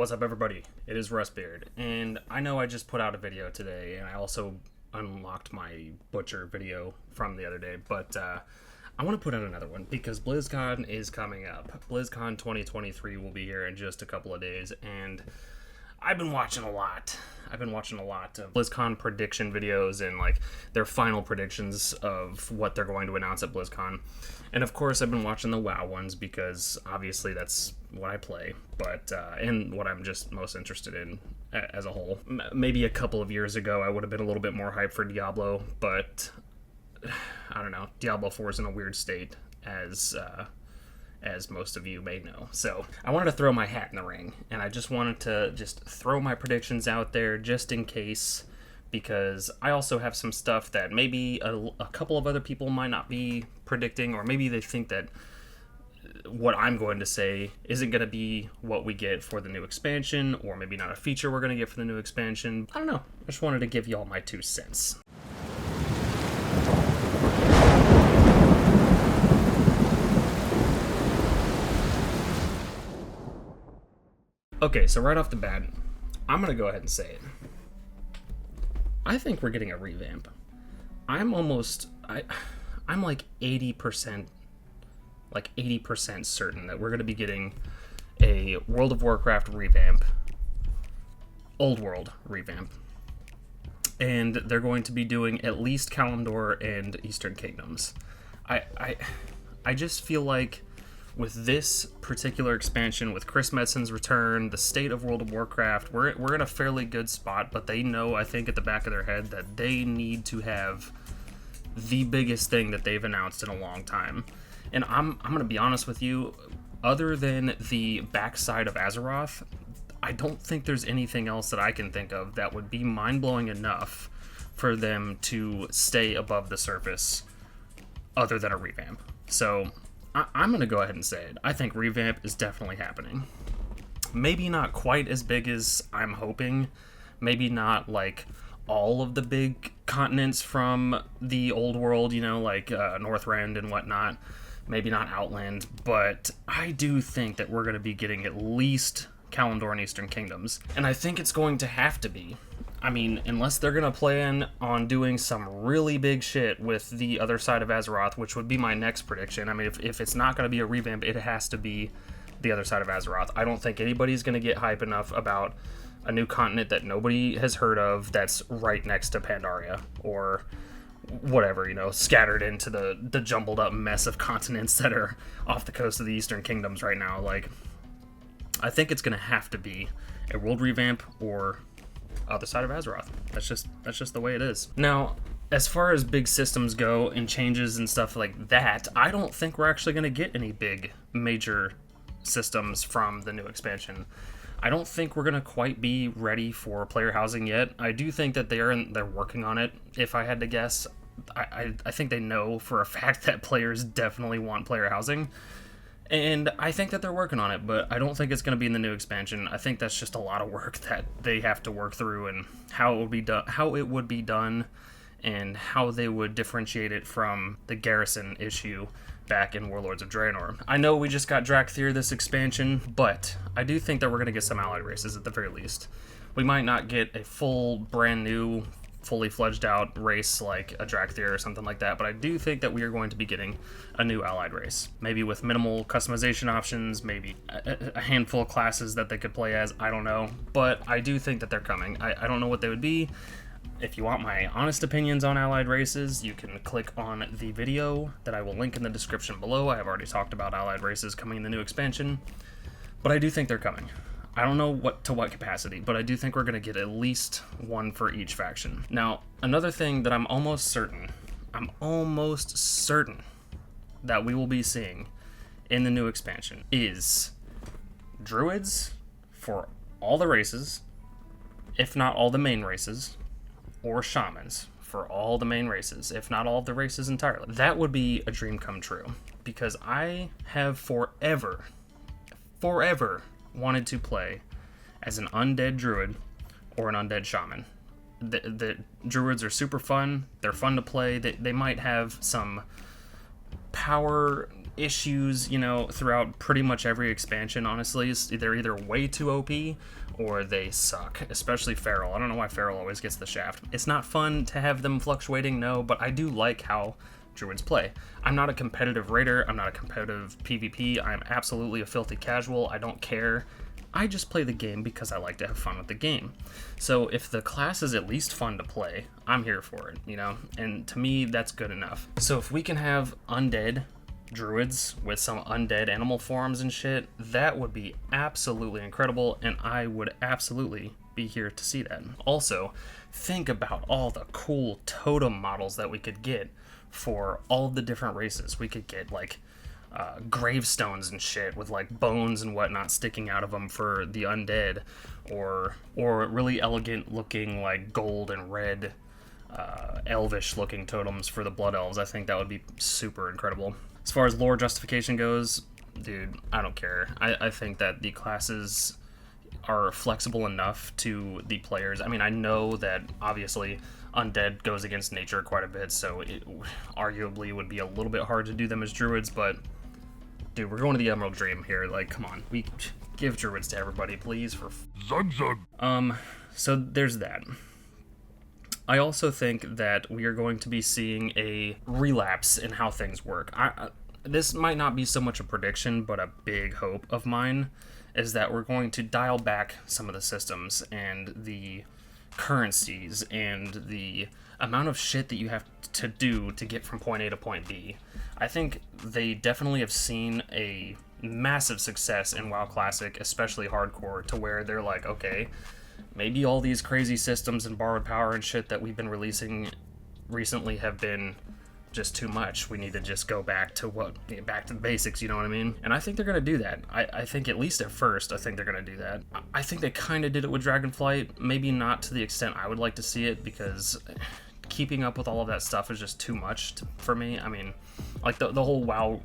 What's up, everybody? It is Rustbeard, and I know I just put out a video today, and I also unlocked my Butcher video from the other day, but I want to put out another one because BlizzCon is coming up. BlizzCon 2023 will be here in just a couple of days, and I've been watching a lot. I've been watching a lot of BlizzCon prediction videos and like their final predictions of what they're going to announce at BlizzCon. And of course, I've been watching the WoW ones because obviously that's what I play, but and what I'm just most interested in as a whole. Maybe a couple of years ago, I would have been a little bit more hyped for Diablo, but I don't know. Diablo 4 is in a weird state, as most of you may know. So I wanted to throw my hat in the ring, and I just wanted to throw my predictions out there just in case, because I also have some stuff that maybe a couple of other people might not be predicting, or maybe they think that what I'm going to say isn't going to be what we get for the new expansion, or maybe not a feature we're going to get for the new expansion. I don't know. I just wanted to give y'all my 2 cents. Okay, so right off the bat, I'm going to go ahead and say it. I think we're getting a revamp. I'm like 80% certain that we're going to be getting a World of Warcraft revamp, Old World revamp, and they're going to be doing at least Kalimdor and Eastern Kingdoms. I just feel like with this particular expansion, with Chris Metzen's return, the state of World of Warcraft, we're in a fairly good spot, but they know, I think, at the back of their head that they need to have the biggest thing that they've announced in a long time. And I'm going to be honest with you, other than the backside of Azeroth, I don't think there's anything else that I can think of that would be mind-blowing enough for them to stay above the surface other than a revamp. So I'm going to go ahead and say it. I think revamp is definitely happening. Maybe not quite as big as I'm hoping. Maybe not like all of the big continents from the old world, like Northrend and whatnot. Maybe not Outland. But I do think that we're going to be getting at least Kalimdor and Eastern Kingdoms. And I think it's going to have to be. I mean, unless they're going to plan on doing some really big shit with the other side of Azeroth, which would be my next prediction. I mean, if it's not going to be a revamp, it has to be the other side of Azeroth. I don't think anybody's going to get hype enough about a new continent that nobody has heard of that's right next to Pandaria, or whatever, scattered into the jumbled up mess of continents that are off the coast of the Eastern Kingdoms right now. Like, I think it's going to have to be a world revamp or other side of Azeroth. That's just the way it is. Now, as far as big systems go and changes and stuff like that, I don't think we're actually going to get any big major systems from the new expansion. I don't think we're going to quite be ready for player housing yet. I do think that they're working on it. If I had to guess, I think they know for a fact that players definitely want player housing. And I think that they're working on it, but I don't think it's going to be in the new expansion. I think that's just a lot of work that they have to work through, and how it would be done, and how they would differentiate it from the garrison issue back in Warlords of Draenor. I know we just got Drakthir this expansion, but I do think that we're going to get some allied races at the very least. We might not get a full, brand new, fully fledged out race like a Drakthir or something like that, but I do think that we are going to be getting a new allied race. Maybe with minimal customization options, maybe a handful of classes that they could play as, I don't know. But I do think that they're coming. I don't know what they would be. If you want my honest opinions on allied races, you can click on the video that I will link in the description below. I have already talked about allied races coming in the new expansion, but I do think they're coming. I don't know to what capacity, but I do think we're going to get at least one for each faction. Now, another thing that I'm almost certain that we will be seeing in the new expansion is druids for all the races, if not all the main races, or shamans for all the main races, if not all of the races entirely. That would be a dream come true, because I have forever wanted to play as an undead druid or an undead shaman. The druids are super fun. They're fun to play. They might have some power issues, you know, throughout pretty much every expansion, honestly. They're either way too OP or they suck, especially Feral. I don't know why Feral always gets the shaft. It's not fun to have them fluctuating, no, but I do like how Druids play. I'm not a competitive raider, I'm not a competitive PvP, I'm absolutely a filthy casual, I don't care. I just play the game because I like to have fun with the game. So if the class is at least fun to play, I'm here for it, you know? And to me, that's good enough. So if we can have undead druids with some undead animal forms and shit, that would be absolutely incredible, and I would absolutely be here to see that. Also, think about all the cool totem models that we could get for all the different races. We could get like gravestones and shit with like bones and whatnot sticking out of them for the undead, or really elegant looking like gold and red elvish looking totems for the blood elves. I think that would be super incredible. As far as lore justification goes, dude, I don't care. I think that the classes are flexible enough to the players. I mean, I know that obviously undead goes against nature quite a bit, so it arguably would be a little bit hard to do them as druids, but dude, we're going to the Emerald Dream here. Like, come on, we give druids to everybody, please. For Zug Zug. So there's that. I also think that we are going to be seeing a relapse in how things work. This might not be so much a prediction, but a big hope of mine is that we're going to dial back some of the systems and the currencies and the amount of shit that you have to do to get from point A to point B. I think they definitely have seen a massive success in WoW Classic, especially hardcore, to where they're like, okay, maybe all these crazy systems and borrowed power and shit that we've been releasing recently have been just too much. We need to just go back to the basics, you know what I mean? And I think they're going to do that. I think at least at first, I think they're going to do that. I think they kind of did it with Dragonflight, maybe not to the extent I would like to see it, because keeping up with all of that stuff is just too much for me. I mean, like the whole WoW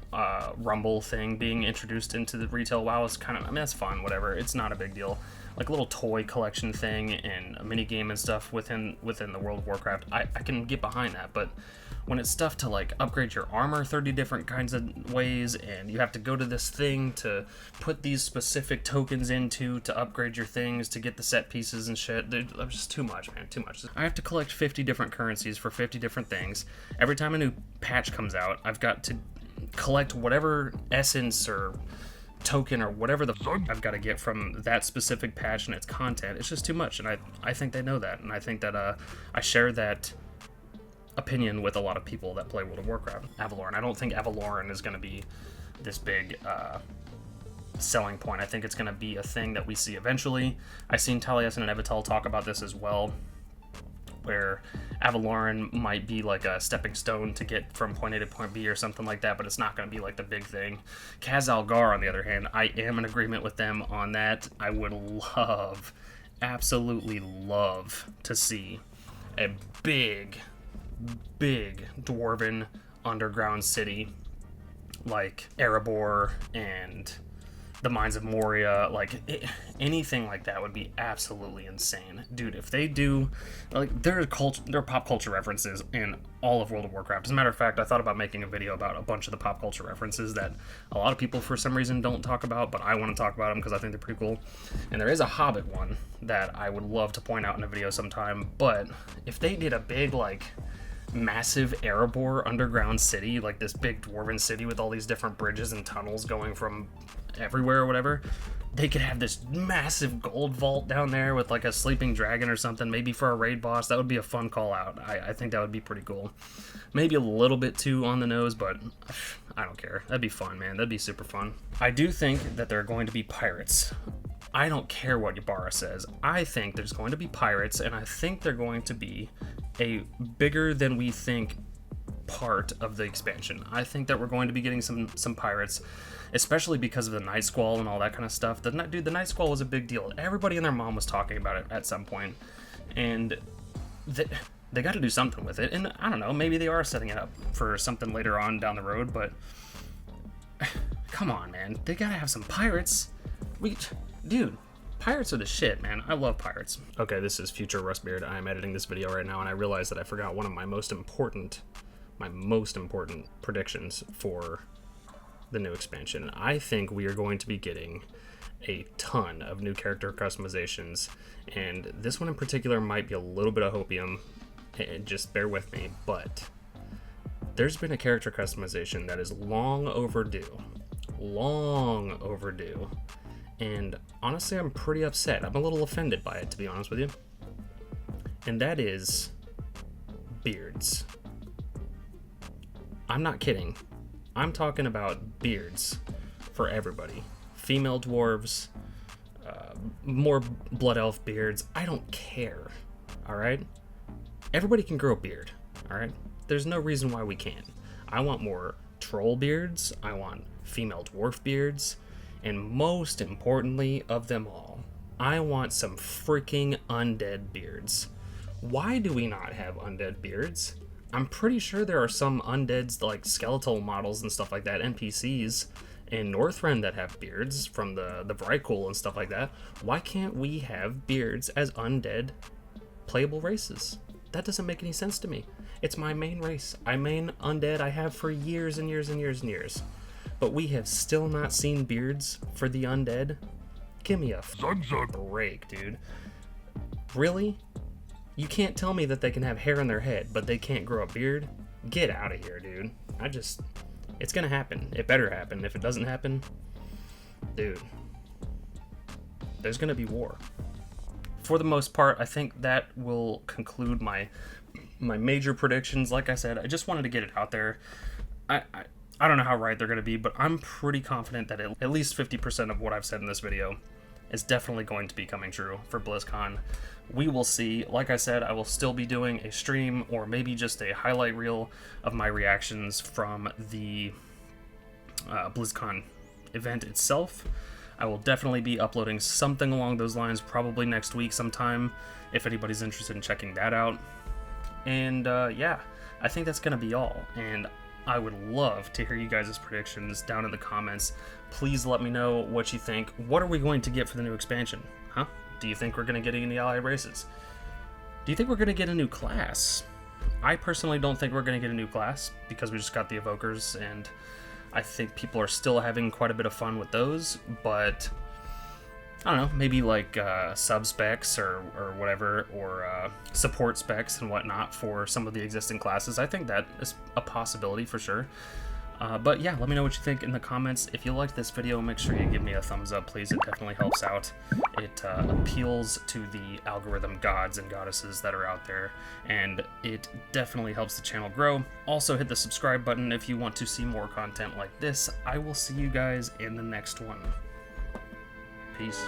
Rumble thing being introduced into the retail WoW is kind of, I mean, that's fun, whatever. It's not a big deal. Like a little toy collection thing and a mini game and stuff within the World of Warcraft, I can get behind that. But when it's stuff to like upgrade your armor 30 different kinds of ways, and you have to go to this thing to put these specific tokens into to upgrade your things to get the set pieces and shit, that's just too much, man, too much. I have to collect 50 different currencies for 50 different things. Every time a new patch comes out, I've got to collect whatever essence or token or whatever the fuck I've got to get from that specific patch and its content. It's just too much, and I think they know that, and I think that I share that opinion with a lot of people that play World of Warcraft. Avaloran, I don't think Avaloran is going to be this big selling point. I think it's going to be a thing that we see eventually. I've seen Taliesin and Evitel talk about this as well, where Avaloran might be like a stepping stone to get from point A to point B or something like that, but it's not going to be like the big thing. Khazalgar, on the other hand, I am in agreement with them on that. I would love, absolutely love to see a big dwarven underground city like Erebor and the Mines of Moria. Like anything like that would be absolutely insane, dude. If they do, like, there are pop culture references in all of World of Warcraft. As a matter of fact, I thought about making a video about a bunch of the pop culture references that a lot of people for some reason don't talk about, but I want to talk about them because I think they're pretty cool. And there is a Hobbit one that I would love to point out in a video sometime. But if they did a big, like, massive Erebor underground city, like this big dwarven city with all these different bridges and tunnels going from everywhere or whatever, they could have this massive gold vault down there with like a sleeping dragon or something, maybe for a raid boss. That would be a fun call out. I think that would be pretty cool. Maybe a little bit too on the nose, but I don't care. That'd be fun, man. That'd be super fun. I do think that there are going to be pirates. I don't care what Ybarra says. I think there's going to be pirates, and I think they're going to be a bigger than we think part of the expansion. I think that we're going to be getting some pirates, especially because of the Night Squall and all that kind of stuff. The Night Squall was a big deal. Everybody and their mom was talking about it at some point, and they got to do something with it. And I don't know, maybe they are setting it up for something later on down the road, but come on, man. They got to have some pirates. Dude, pirates are the shit, man. I love pirates. Okay, this is Future Rustbeard. I am editing this video right now, and I realized that I forgot one of my most important my most important predictions for the new expansion. I think we are going to be getting a ton of new character customizations, and this one in particular might be a little bit of hopium, and just bear with me, but there's been a character customization that is long overdue, and honestly I'm pretty upset. I'm a little offended by it, to be honest with you, and that is beards. I'm not kidding. I'm talking about beards for everybody. Female dwarves, more blood elf beards. I don't care. All right? Everybody can grow a beard. All right? There's no reason why we can't. I want more troll beards. I want female dwarf beards. And most importantly of them all, I want some freaking undead beards. Why do we not have undead beards? I'm pretty sure there are some undeads, like skeletal models and stuff like that, NPCs in Northrend that have beards from the Vrykul and stuff like that. Why can't we have beards as undead playable races? That doesn't make any sense to me. It's my main race. I main undead. I have for years and years and years and years. But we have still not seen beards for the undead? Give me a break, dude. Really? You can't tell me that they can have hair in their head, but they can't grow a beard? Get out of here, dude. It's gonna happen. It better happen. If it doesn't happen, dude, there's gonna be war. For the most part, I think that will conclude my major predictions. Like I said, I just wanted to get it out there. I don't know how right they're gonna be, but I'm pretty confident that at least 50% of what I've said in this video is definitely going to be coming true for BlizzCon. We will see. Like I said, I will still be doing a stream or maybe just a highlight reel of my reactions from the BlizzCon event itself. I will definitely be uploading something along those lines probably next week sometime, if anybody's interested in checking that out. And yeah, I think that's going to be all. And I would love to hear you guys' predictions down in the comments. Please let me know what you think. What are we going to get for the new expansion? Huh? Do you think we're going to get any allied races? Do you think we're going to get a new class? I personally don't think we're going to get a new class because we just got the Evokers, and I think people are still having quite a bit of fun with those, but I don't know, maybe like sub specs or whatever, or support specs and whatnot for some of the existing classes. I think that is a possibility for sure. But yeah, let me know what you think in the comments. If you liked this video, make sure you give me a thumbs up, please. It definitely helps out. It appeals to the algorithm gods and goddesses that are out there, and it definitely helps the channel grow. Also, hit the subscribe button if you want to see more content like this. I will see you guys in the next one. Peace.